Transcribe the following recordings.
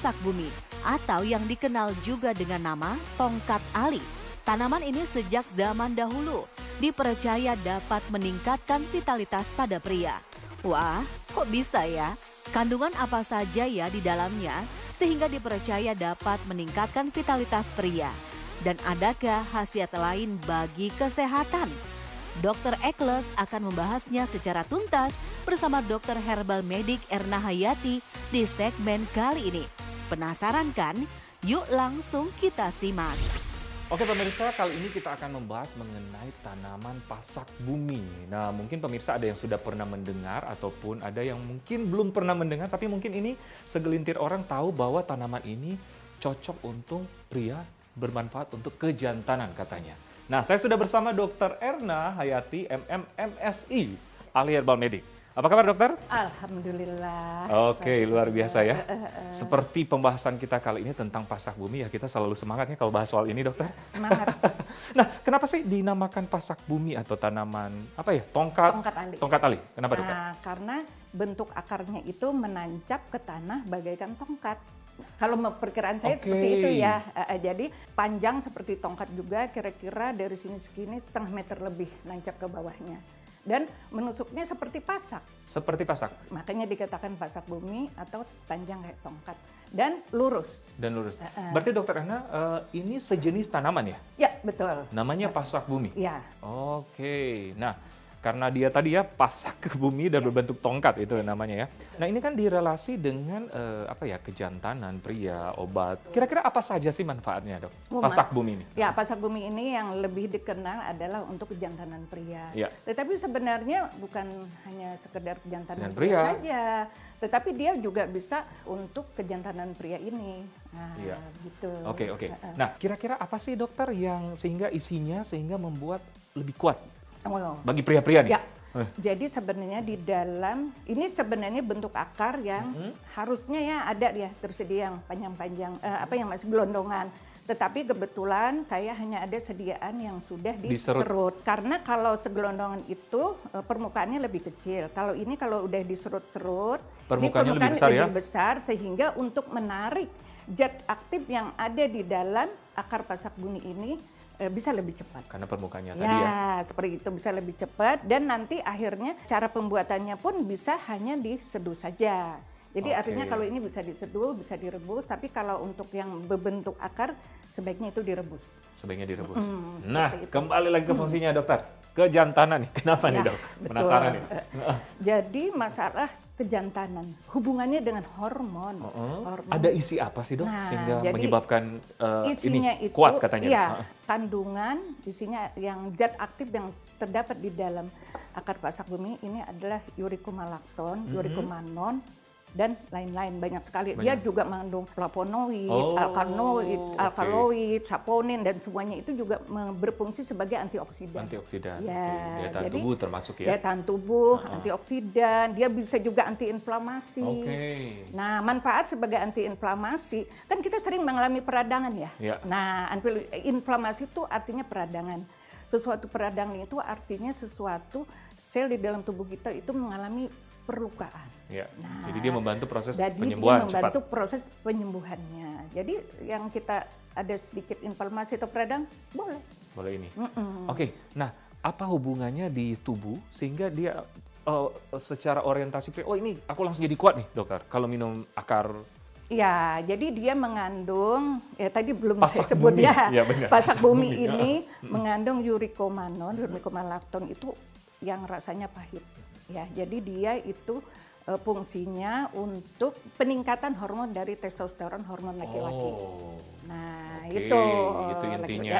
pasak bumi atau yang dikenal juga dengan nama tongkat ali. Tanaman ini sejak zaman dahulu dipercaya dapat meningkatkan vitalitas pada pria. Wah, kok bisa ya? Kandungan apa saja ya di dalamnya sehingga dipercaya dapat meningkatkan vitalitas pria? Dan adakah khasiat lain bagi kesehatan? Dr. Ekles akan membahasnya secara tuntas bersama Dr. Herbal Medik Erna Hayati di segmen kali ini. Penasaran kan? Yuk langsung kita simak. Oke pemirsa, kali ini kita akan membahas mengenai tanaman pasak bumi. Nah, mungkin pemirsa ada yang sudah pernah mendengar ataupun ada yang mungkin belum pernah mendengar, tapi mungkin ini segelintir orang tahu bahwa tanaman ini cocok untuk pria, bermanfaat untuk kejantanan katanya. Nah, saya sudah bersama Dr. Erna Hayati, MMMSI, ahli herbal medik. Apa kabar dokter? Alhamdulillah. Oke, luar biasa ya. Seperti pembahasan kita kali ini tentang pasak bumi ya, kita selalu semangatnya kalau bahas soal ini dokter. Semangat. Nah, kenapa sih dinamakan pasak bumi atau tanaman apa ya? Tongkat ali. Tongkat ali. Kenapa dokter? Nah, karena bentuk akarnya itu menancap ke tanah bagaikan tongkat. Kalau perkiraan saya seperti itu ya. Jadi panjang seperti tongkat juga, kira-kira dari sini segini setengah meter lebih nancap ke bawahnya. Dan menusuknya seperti pasak. Seperti pasak. Makanya dikatakan pasak bumi atau panjang kayak tongkat. Dan lurus. Dan lurus. Berarti dokter Erna, ini sejenis tanaman ya? Ya, betul. Namanya pasak bumi? Ya. Oke. Nah, karena dia tadi ya pasak ke bumi dan berbentuk tongkat itu namanya ya. Nah ini kan direlasi dengan kejantanan pria, obat. Kira-kira apa saja sih manfaatnya dok? Pasak bumi ini? Ya pasak bumi ini yang lebih dikenal adalah untuk kejantanan pria. Ya. Tetapi sebenarnya bukan hanya sekedar kejantanan pria saja. Tetapi dia juga bisa untuk kejantanan pria ini. Nah, ya. Gitu. Oke. Nah kira-kira apa sih dokter yang sehingga membuat lebih kuat? Bagi pria-pria nih? Ya, jadi sebenarnya di dalam, ini sebenarnya bentuk akar yang harusnya ya ada ya tersedia yang panjang-panjang, yang masih gelondongan. Tetapi kebetulan saya hanya ada sediaan yang sudah diserut. Karena kalau segelondongan itu permukaannya lebih kecil. Kalau ini kalau udah diserut-serut, permukaannya lebih besar sehingga untuk menarik zat aktif yang ada di dalam akar pasak bumi ini bisa lebih cepat. Karena permukaannya tadi ya? Ya, seperti itu bisa lebih cepat dan nanti akhirnya cara pembuatannya pun bisa hanya diseduh saja. Jadi artinya kalau ini bisa diseduh, bisa direbus, tapi kalau untuk yang berbentuk akar sebaiknya itu direbus. Sebaiknya direbus. Nah, kembali lagi ke fungsinya dokter. Kejantanan nih, kenapa nih dok? Penasaran nih. Jadi masalah kejantanan, hubungannya dengan hormon. Ada isi apa sih dok sehingga menyebabkan ini itu, kuat katanya? Iya, kandungan isinya yang zat aktif yang terdapat di dalam akar pasak bumi ini adalah urikomalakton, urikomanon, dan lain-lain banyak sekali. Dia juga mengandung flavonoid, alkaloid, saponin dan semuanya itu juga berfungsi sebagai antioksidan. Antioksidan. Ya, daya tahan tubuh termasuk ya. Daya tahan tubuh, antioksidan, dia bisa juga antiinflamasi. Nah, manfaat sebagai antiinflamasi, kan kita sering mengalami peradangan ya. Nah, inflamasi itu artinya peradangan. Sesuatu peradangan itu artinya sesuatu sel di dalam tubuh kita itu mengalami perlukaan. Ya. Nah, jadi dia membantu proses penyembuhan cepat. Proses penyembuhannya. Jadi yang kita ada sedikit inflamasi atau peradang, boleh. Boleh ini. Oke. Nah, apa hubungannya di tubuh sehingga dia secara orientasi, ini aku langsung jadi kuat nih dokter kalau minum akar. Ya, jadi dia mengandung, tadi belum pasak saya sebut bumi. Ya pasak bumi ini mengandung urikomanon, urikomalakton itu yang rasanya pahit. Ya, jadi dia itu fungsinya untuk peningkatan hormon dari testosteron, hormon laki-laki. Nah, itu intinya.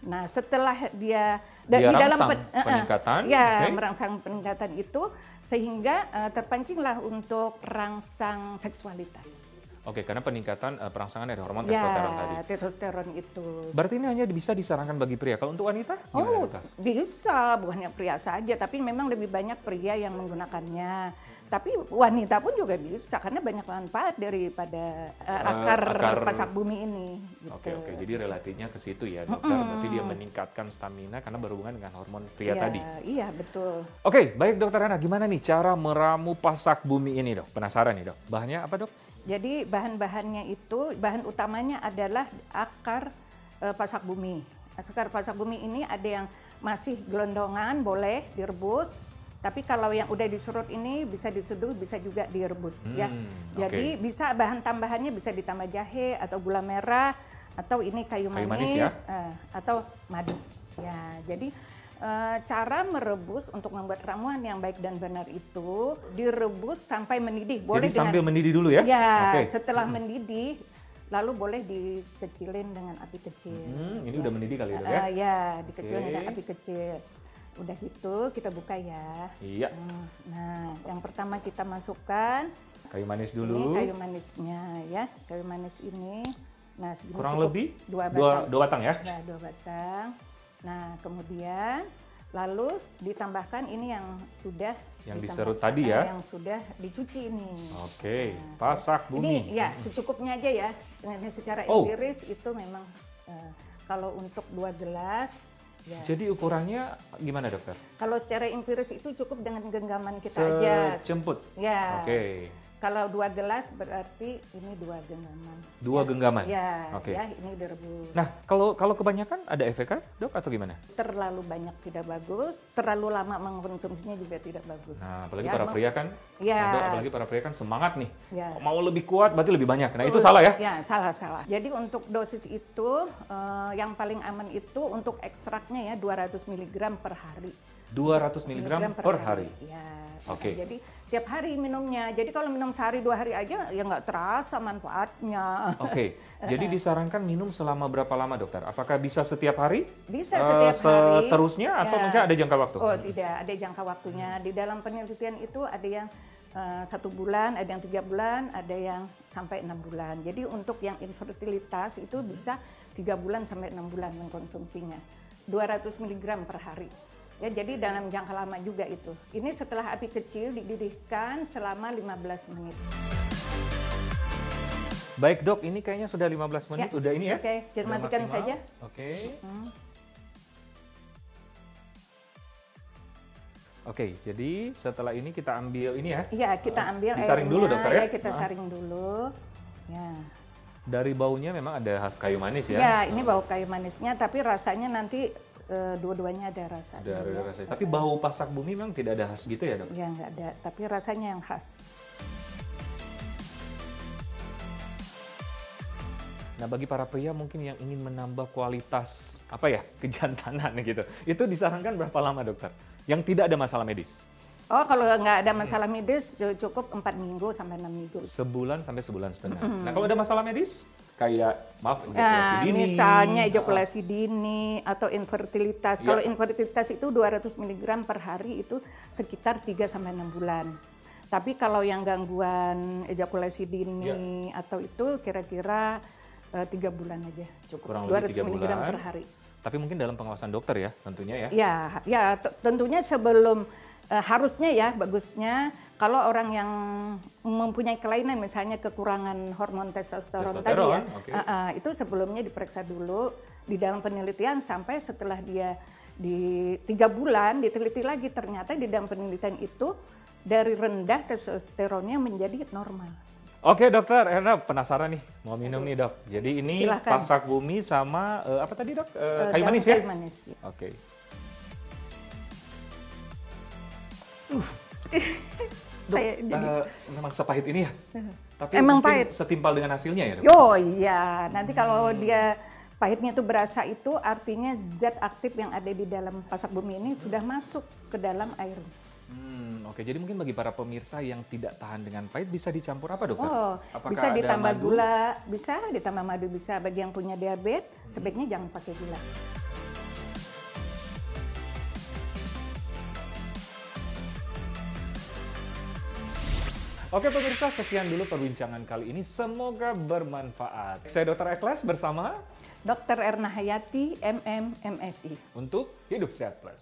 Nah, setelah dia di dalam peningkatan, merangsang peningkatan itu sehingga terpancinglah untuk rangsang seksualitas. Karena peningkatan perangsangan dari hormon testosteron tadi. Testosteron itu. Berarti ini hanya bisa disarankan bagi pria. Kalau untuk wanita gimana? Bisa, bukannya pria saja, tapi memang lebih banyak pria yang menggunakannya. Tapi wanita pun juga bisa, karena banyak manfaat daripada akar pasak bumi ini. Gitu. Oke, jadi relatifnya ke situ ya dokter. Berarti dia meningkatkan stamina karena berhubungan dengan hormon pria tadi. Iya, betul. Oke, baik dokter Ana, gimana nih cara meramu pasak bumi ini dok? Penasaran nih dok, bahannya apa dok? Jadi bahan-bahannya itu, bahan utamanya adalah akar pasak bumi. Akar pasak bumi ini ada yang masih gelondongan, boleh direbus. Tapi kalau yang udah diserut ini bisa diseduh, bisa juga direbus ya. Jadi bisa bahan tambahannya bisa ditambah jahe atau gula merah atau ini kayu manis ya? Atau madu. Ya, jadi cara merebus untuk membuat ramuan yang baik dan benar itu direbus sampai mendidih. Boleh jadi sambil mendidih dulu ya? Ya, setelah mendidih lalu boleh dikecilin dengan api kecil. Ini udah mendidih kali ya? Ya, dikecilin dengan api kecil. Udah gitu kita buka ya. Iya. Nah, yang pertama kita masukkan kayu manis dulu. Ini kayu manisnya ya. Kayu manis ini. Nah, segini kurang lebih 2 batang. 2 batang ya? Nah, 2 batang. Nah, kemudian lalu ditambahkan ini yang sudah diserut tadi ya? Yang sudah dicuci ini. Oke, pasak bumi. Ini ya secukupnya aja ya. Ini secara empiris itu memang kalau untuk 2 gelas. Ya. Jadi ukurannya gimana dokter? Kalau secara empiris itu cukup dengan genggaman kita aja. Secemput? Ya. Oke. Kalau 2 gelas berarti ini 2 genggaman. 2 genggaman? Ya, ya ini direbus. Nah, kalau kebanyakan ada efeknya dok atau gimana? Terlalu banyak tidak bagus, terlalu lama mengkonsumsinya juga tidak bagus. Nah, apalagi para pria kan, dok, apalagi para pria kan semangat nih, mau lebih kuat berarti lebih banyak. Nah, itu salah ya? Ya, salah. Jadi untuk dosis itu, yang paling aman itu untuk ekstraknya ya 200 mg per hari. 200 mg per hari? Ya, Oke. Jadi tiap hari minumnya. Jadi kalau minum sehari 2 hari aja ya nggak terasa manfaatnya. Oke, jadi disarankan minum selama berapa lama dokter? Apakah bisa setiap hari? Bisa setiap hari. Seterusnya atau mungkin ada jangka waktu? Oh tidak, ada jangka waktunya. Di dalam penelitian itu ada yang 1 bulan, ada yang 3 bulan, ada yang sampai 6 bulan. Jadi untuk yang infertilitas itu bisa 3 bulan sampai 6 bulan mengkonsumsinya. 200 mg per hari. Ya, jadi dalam jangka lama juga itu. Ini setelah api kecil dididihkan selama 15 menit. Baik dok, ini kayaknya sudah 15 menit, udah ini ya? Oke, jadi matikan saja. Oke, jadi setelah ini kita ambil ini ya? Iya, kita ambil disaring dulu dokter ya? Kita saring dulu. Ya. Dari baunya memang ada khas kayu manis ya? Ya, ini bau kayu manisnya, tapi rasanya nanti dua-duanya ada rasa. Tapi bau pasak bumi memang tidak ada khas gitu ya dok? Ya nggak ada, tapi rasanya yang khas. Nah bagi para pria mungkin yang ingin menambah kualitas kejantanan gitu, itu disarankan berapa lama dokter? Yang tidak ada masalah medis? Oh kalau nggak ada masalah medis cukup 4 minggu sampai 6 minggu. Sebulan sampai sebulan setengah. Nah kalau ada masalah medis? Kayak ejakulasi dini. Misalnya ejakulasi dini atau infertilitas. Kalau infertilitas itu 200 mg per hari itu sekitar 3 sampai 6 bulan. Tapi kalau yang gangguan ejakulasi dini atau itu kira-kira 3 bulan aja cukup. Kurang lebih 3 mg per hari. Tapi mungkin dalam pengawasan dokter ya tentunya ya. Ya tentunya sebelum harusnya ya bagusnya kalau orang yang mempunyai kelainan misalnya kekurangan hormon testosteron tadi ya, itu sebelumnya diperiksa dulu di dalam penelitian sampai setelah dia di 3 bulan diteliti lagi ternyata di dalam penelitian itu dari rendah testosteronnya menjadi normal. Oke dokter, Erna penasaran nih mau minum nih dok. Jadi ini Silahkan. pasak bumi sama apa tadi dok? Kayu manis ya? Kayu manis. Ya. Oke. Saya memang sepahit ini ya? Tapi emang mungkin pahit. setimpal dengan hasilnya ya dok? Oh iya, nanti kalau dia pahitnya itu berasa itu artinya zat aktif yang ada di dalam pasak bumi ini sudah masuk ke dalam air. Oke, jadi mungkin bagi para pemirsa yang tidak tahan dengan pahit bisa dicampur apa dokter? Oh, apakah bisa ada ditambah madu? gula, bisa ditambah madu bisa. Bagi yang punya diabetes sebaiknya jangan pakai gula. Oke pemirsa, sekian dulu perbincangan kali ini. Semoga bermanfaat. Saya Dr. Eklas bersama Dr. Erna Hayati, MM, MSI. untuk Hidup Sehat Plus.